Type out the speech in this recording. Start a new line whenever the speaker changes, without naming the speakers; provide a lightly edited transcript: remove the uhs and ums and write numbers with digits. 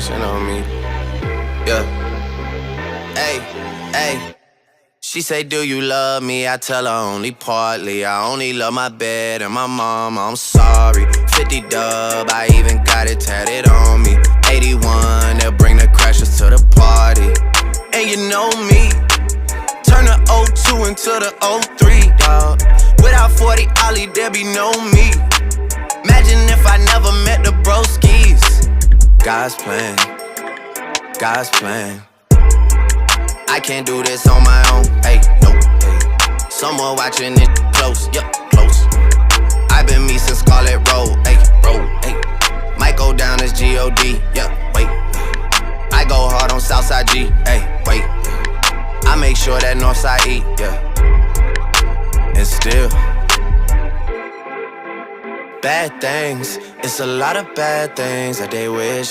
attention on me. Yeah. Hey, hey. She say, do you love me? I tell her only partly. I only love my bed and my mama, I'm sorry. 50 dub, I even got it tatted on me. 81, they'll bring the crashers to the party. And you know me, turn the 02 into the 03, dawg. Without 40 Ollie, there be no me. Imagine if I never met the broskies. God's plan, God's plan. I can't do this on my own, hey, no, hey. Someone watching it close, yup, close. I've been me since Scarlet Road, hey, road, hey. Might go down as G.O.D., yup, wait. I go hard on Southside G, hey, wait. I make sure that Northside eat, yeah. And still bad things, it's a lot of bad things that they wish.